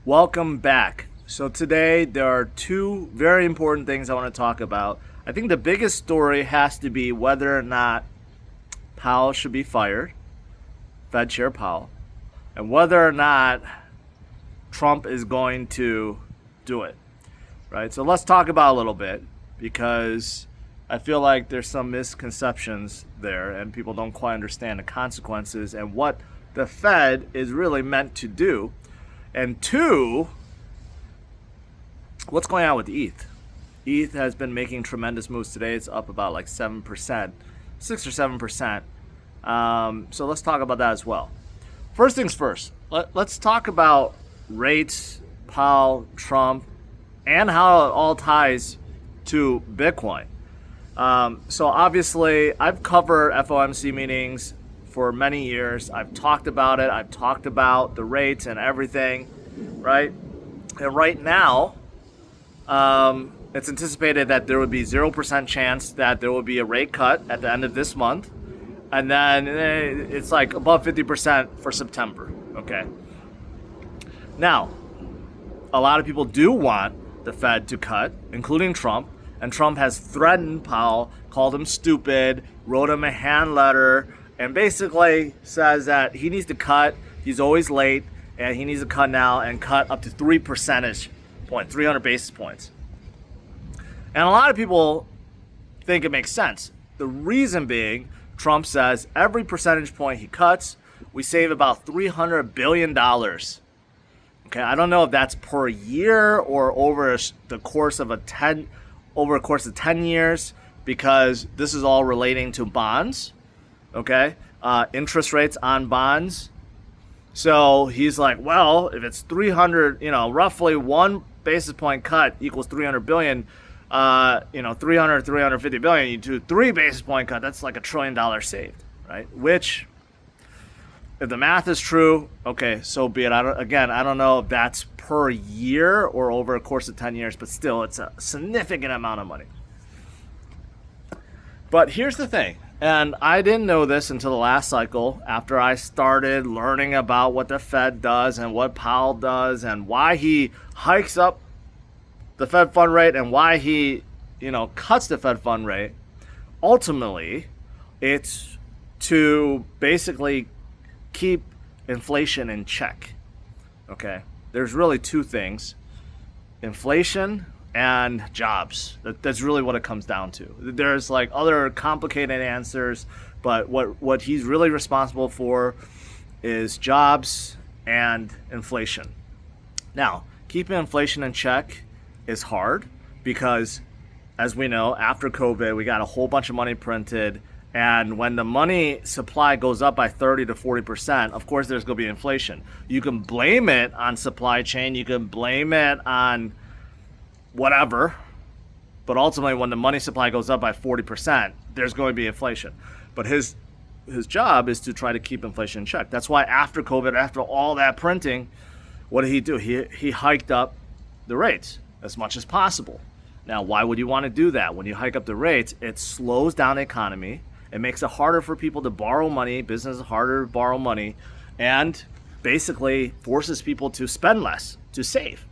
Welcome back. So today there are two very important things I want to talk about. I think the biggest story has to be whether or not Powell should be fired, Fed Chair Powell, and whether or not Trump is going to do it. Right? So let's talk about it a little bit because I feel like there's some misconceptions there and people don't quite understand the consequences and what the Fed is really meant to do. And two, what's going on with ETH? ETH has been making tremendous moves today. It's up about like 7%, 6 or 7%. So let's talk about that as well. First things first, let's talk about rates, Powell, Trump, and how it all ties to Bitcoin. So obviously, I've covered FOMC meetings for many years. I've talked about it. I've talked about the rates and everything, right? And right now, it's anticipated that there would be 0% chance that there will be a rate cut at the end of this month. And then it's like above 50% for September, okay? Now, a lot of people do want the Fed to cut, including Trump. And Trump has threatened Powell, called him stupid, wrote him a hand letter, and basically says that he needs to cut. He's always late, and he needs to cut now and cut up to 3 percentage points, 300 basis points. And a lot of people think it makes sense. The reason being, Trump says every percentage point he cuts, we save about $300 billion. Okay, I don't know if that's per year or over the course of 10 years, because this is all relating to bonds. Okay, interest rates on bonds. So he's like, well, if it's 300, roughly 1 basis point cut equals 300 billion, 350 billion, you do 3 basis point cut, that's like $1 trillion saved, right? Which, if the math is true, okay, so be it. I don't know if that's per year or over a course of 10 years, but still, it's a significant amount of money. But here's the thing. And I didn't know this until the last cycle, after I started learning about what the Fed does and what Powell does and why he hikes up the Fed fund rate and why he, cuts the Fed fund rate. Ultimately, it's to basically keep inflation in check. Okay? There's really two things: inflation and jobs. That's really what it comes down to. There's like other complicated answers, but what he's really responsible for is jobs and inflation. Now, keeping inflation in check is hard because, as we know, after COVID, we got a whole bunch of money printed, and when the money supply goes up by 30 to 40%, of course there's going to be inflation. You can blame it on supply chain, you can blame it on whatever, but ultimately when the money supply goes up by 40%, there's going to be inflation. But his job is to try to keep inflation in check. That's why after COVID, after all that printing, what did he do? He hiked up the rates as much as possible. Now, why would you want to do that? When you hike up the rates, it slows down the economy. It makes it harder for people to borrow money, businesses harder to borrow money, and basically forces people to spend less, to save.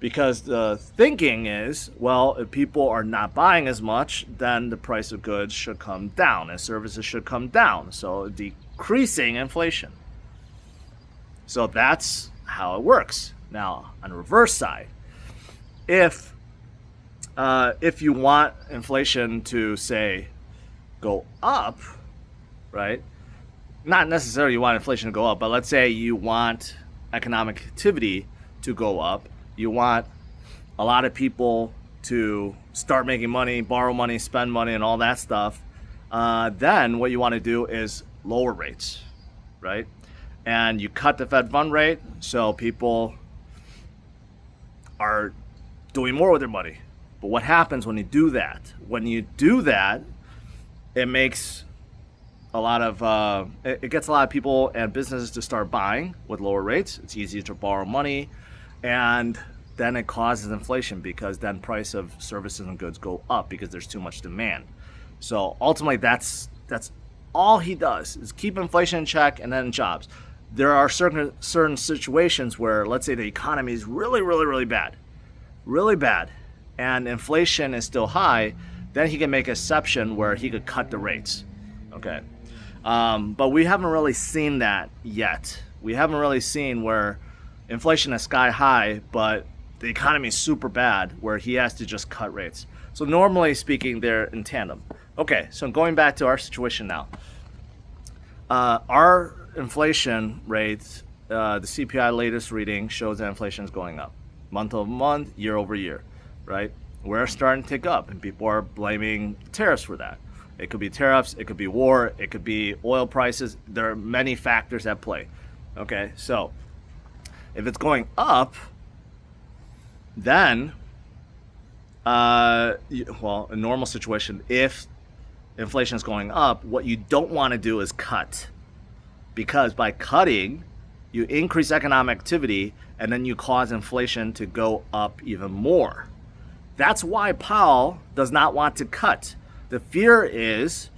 Because the thinking is, well, if people are not buying as much, then the price of goods should come down and services should come down. So decreasing inflation. So that's how it works. Now, on the reverse side, if you want inflation to, say, go up, right? Not necessarily you want inflation to go up, but let's say you want economic activity to go up. You want a lot of people to start making money, borrow money, spend money, and all that stuff. Then what you want to do is lower rates, right? And you cut the Fed fund rate, so people are doing more with their money. But what happens when you do that? When you do that, it makes a lot of it gets a lot of people and businesses to start buying with lower rates. It's easier to borrow money, and then it causes inflation because then price of services and goods go up because there's too much demand. So ultimately, that's all he does is keep inflation in check, and then jobs. there are certain situations where, let's say the economy is really, really, really bad, and inflation is still high, then he can make an exception where he could cut the rates. Okay. But we haven't really seen that yet. We haven't really seen where inflation is sky high, but the economy is super bad, where he has to just cut rates. So normally speaking, they're in tandem. Okay, so going back to our situation now. Our inflation rates, the CPI latest reading shows that inflation is going up month over month, year over year, right? We're starting to tick up, and people are blaming tariffs for that. It could be tariffs, it could be war, it could be oil prices. There are many factors at play. Okay, so if it's going up, then, well, a normal situation, if inflation is going up, what you don't want to do is cut. Because by cutting, you increase economic activity, and then you cause inflation to go up even more. That's why Powell does not want to cut. The fear is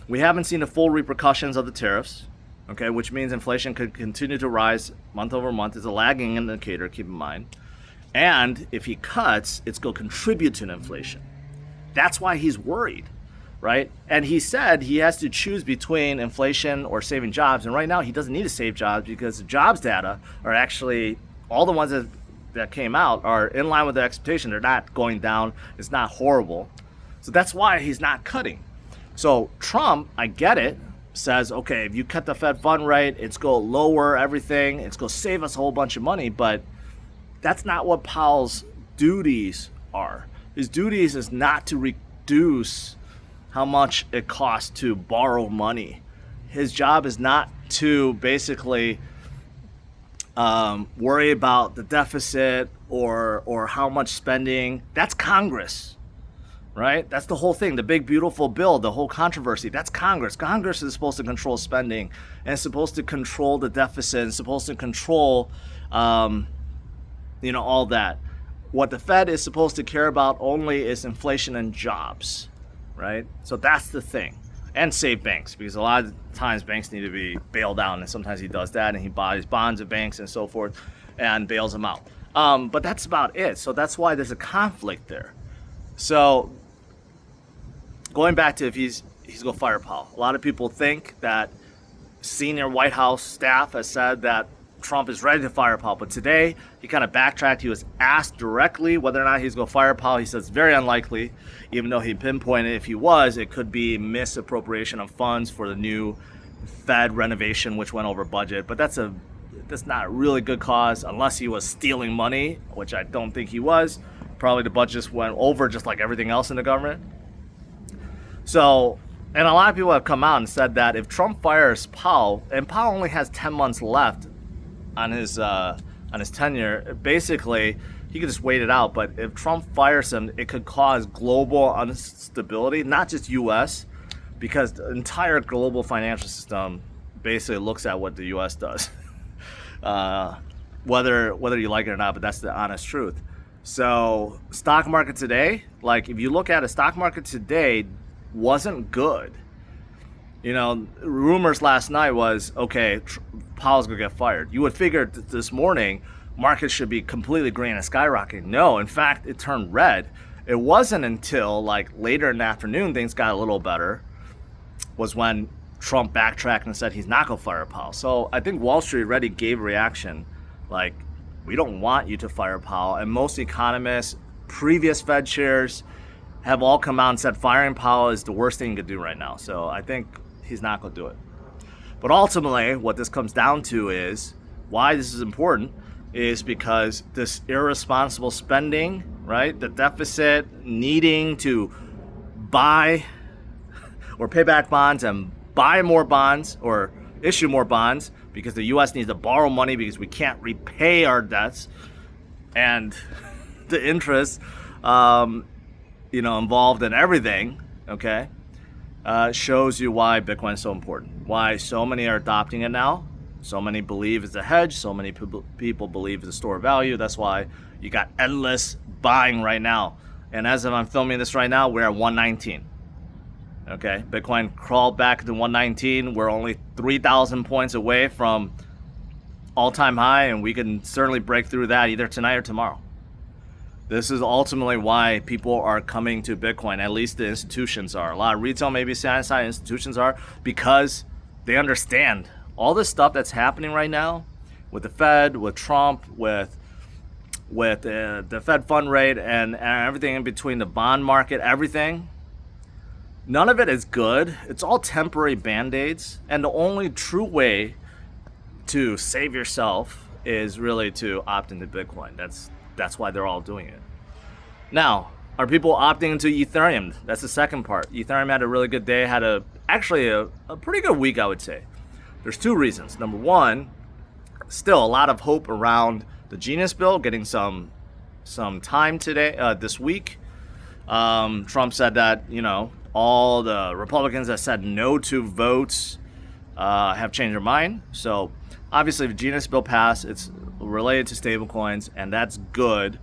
we haven't seen the full repercussions of the tariffs, okay, which means inflation could continue to rise month over month. It's a lagging indicator, keep in mind. And if he cuts, it's going to contribute to inflation. That's why he's worried, right? And he said he has to choose between inflation or saving jobs. And right now he doesn't need to save jobs because the jobs data are actually, all the ones that came out are in line with the expectation. They're not going down. It's not horrible. So that's why he's not cutting. So Trump, I get it, says, okay, if you cut the Fed fund rate, it's going to lower everything. It's going to save us a whole bunch of money. But that's not what Powell's duties are. His duties is not to reduce how much it costs to borrow money. His job is not to basically worry about the deficit or how much spending. That's Congress. Right? That's the whole thing. The big, beautiful bill, the whole controversy, that's Congress. Congress is supposed to control spending and it's supposed to control the deficit and supposed to control, all that. What the Fed is supposed to care about only is inflation and jobs, right? So that's the thing. And save banks, because a lot of times banks need to be bailed out, and sometimes he does that, and he buys bonds of banks and so forth and bails them out. But that's about it. So that's why there's a conflict there. So going back to if he's going to fire Powell. A lot of people think that senior White House staff has said that Trump is ready to fire Powell. But today, he kind of backtracked. He was asked directly whether or not he's going to fire Powell. He says it's very unlikely, even though he pinpointed if he was, it could be misappropriation of funds for the new Fed renovation, which went over budget. But that's not a really good cause unless he was stealing money, which I don't think he was. Probably the budget just went over just like everything else in the government. So, and a lot of people have come out and said that if Trump fires Powell, and Powell only has 10 months left on his tenure, basically he could just wait it out. But if Trump fires him, it could cause global instability, not just U.S., because the entire global financial system basically looks at what the U.S. does, whether you like it or not. But that's the honest truth. So, stock market today, like if you look at a stock market today, wasn't good. Rumors last night was, okay, Powell's going to get fired. You would figure this morning, markets should be completely green and skyrocketing. No, in fact, it turned red. It wasn't until like later in the afternoon, things got a little better, was when Trump backtracked and said he's not going to fire Powell. So I think Wall Street already gave reaction, like, we don't want you to fire Powell. And most economists, previous Fed chairs, have all come out and said firing Powell is the worst thing you could do right now. So I think he's not going to do it. But ultimately, what this comes down to is why this is important is because this irresponsible spending, right? The deficit, needing to buy or pay back bonds and buy more bonds or issue more bonds because the U.S. needs to borrow money because we can't repay our debts, and the interest involved in everything, okay, shows you why Bitcoin is so important, why so many are adopting it now. So many believe it's a hedge. So many people believe it's a store of value. That's why you got endless buying right now. And as of I'm filming this right now, we're at 119. Okay, Bitcoin crawled back to 119. We're only 3,000 points away from all-time high, and we can certainly break through that either tonight or tomorrow. This is ultimately why people are coming to Bitcoin, at least the institutions are. A lot of retail maybe satisfied, institutions are, because they understand all this stuff that's happening right now with the Fed, with Trump, with the Fed fund rate and everything in between, the bond market, everything. None of it is good. It's all temporary band-aids. And the only true way to save yourself is really to opt into Bitcoin. That's why they're all doing it. Now, are people opting into Ethereum? That's the second part. Ethereum had a really good day, had actually a pretty good week, I would say. There's two reasons. Number one, still a lot of hope around the Genius bill getting some time today, this week. Trump said that, all the Republicans that said no to votes have changed their mind. So obviously, if the Genius bill passed, it's related to stablecoins, and that's good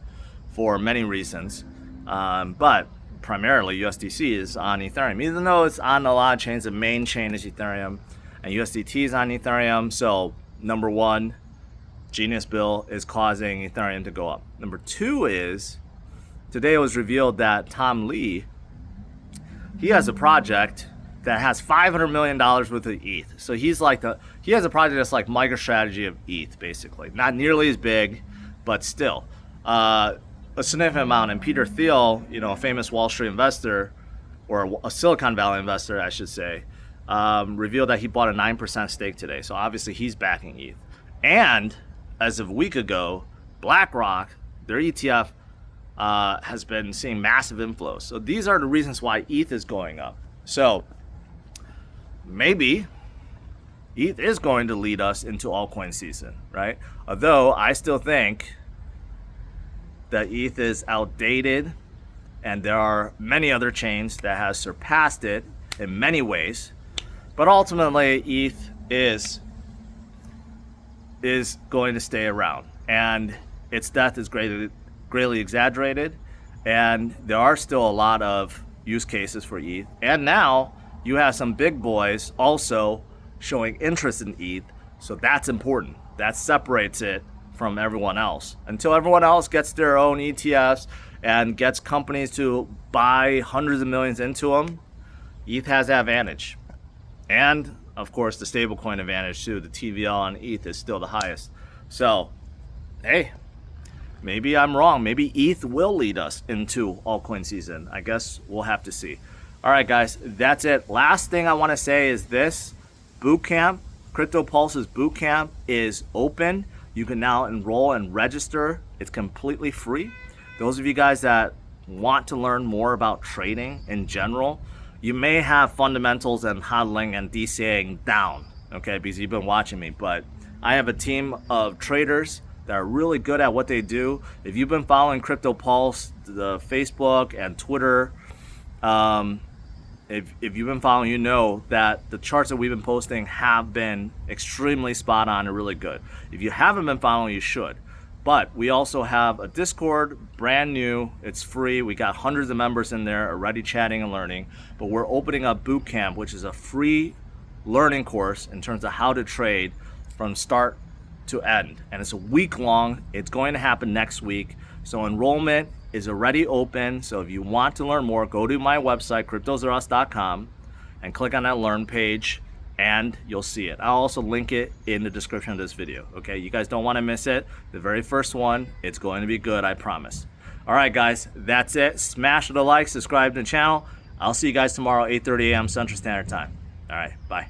for many reasons. But primarily, USDC is on Ethereum, even though it's on a lot of chains. The main chain is Ethereum, and USDT is on Ethereum. So number one, Genius bill is causing Ethereum to go up. Number two is, today it was revealed that Tom Lee, he has a project that has $500 million worth of ETH. So he has a project that's like MicroStrategy of ETH, basically. Not nearly as big, but still a significant amount. And Peter Thiel, a famous Wall Street investor, or a Silicon Valley investor, I should say, revealed that he bought a 9% stake today. So obviously he's backing ETH. And as of a week ago, BlackRock, their ETF, has been seeing massive inflows. So these are the reasons why ETH is going up. So maybe ETH is going to lead us into altcoin season, right? Although I still think that ETH is outdated, and there are many other chains that have surpassed it in many ways. But ultimately, ETH is going to stay around, and its death is greatly exaggerated, and there are still a lot of use cases for ETH. And now you have some big boys also showing interest in ETH, so that's important. That separates it from everyone else. Until everyone else gets their own ETFs and gets companies to buy hundreds of millions into them, ETH has that advantage. And of course, the stablecoin advantage too. The TVL on ETH is still the highest. So, hey, maybe I'm wrong. Maybe ETH will lead us into altcoin season. I guess we'll have to see. All right, guys, that's it. Last thing I want to say is this: bootcamp, Crypto Pulse's bootcamp is open. You can now enroll and register. It's completely free. Those of you guys that want to learn more about trading in general, you may have fundamentals and hodling and DCAing down, okay, because you've been watching me, but I have a team of traders that are really good at what they do. If you've been following Crypto Pulse, the Facebook and Twitter, if you've been following, you know that the charts that we've been posting have been extremely spot on and really good. If you haven't been following, you should. But we also have a Discord, brand new, it's free. We got hundreds of members in there already chatting and learning. But we're opening up Bootcamp, which is a free learning course in terms of how to trade from start to end. And it's a week long. It's going to happen next week. So enrollment is already open. So if you want to learn more, go to my website, cryptosaurus.com, and click on that learn page, and you'll see it. I'll also link it in the description of this video. Okay, you guys don't want to miss it. The very first one, it's going to be good, I promise. All right, guys, that's it. Smash the like, subscribe to the channel. I'll see you guys tomorrow, 8:30 a.m. Central Standard Time. All right, bye.